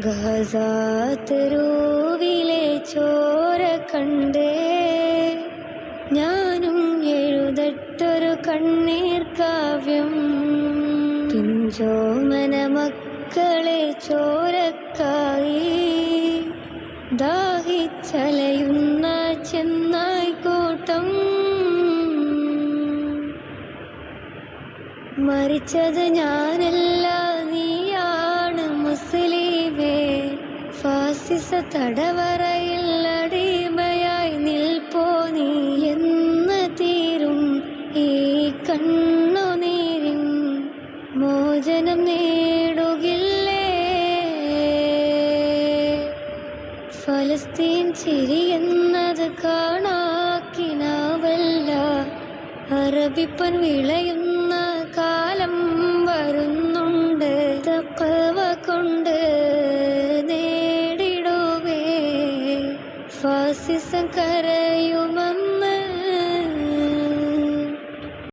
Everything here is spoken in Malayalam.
ഗസാതെരുവിലെ ചോര കണ്ടേ ഞാനും എഴുതട്ടൊരു കണ്ണീർ കാവ്യം. പിഞ്ചോമന മക്കളെ ചോരക്കായി ദാഹിച്ചലയുന്ന ചെന്നായ്ക്കൂട്ടം. മരിച്ചത് ഞാനല്ല, നീയാണ് മുസ്ലിമേ. ഫാസിസ തടവറയിൽ അടിമയായി നിൽപ്പോ നീ. എന്ന് തീരും ഈ കണ്ണുനീരിൻ മോചനം നേടുകില്ലേ? ഫലസ്തീൻ ചിരിയെന്നത് കാണാക്കിനാവല്ല. അറബിപ്പൻ വിളയുന്ന കാലം വരുന്നുണ്ട്. തഖ്വ കൊണ്ട് നേടിടുവേ ഫാസിസം കരയുമെന്ന്.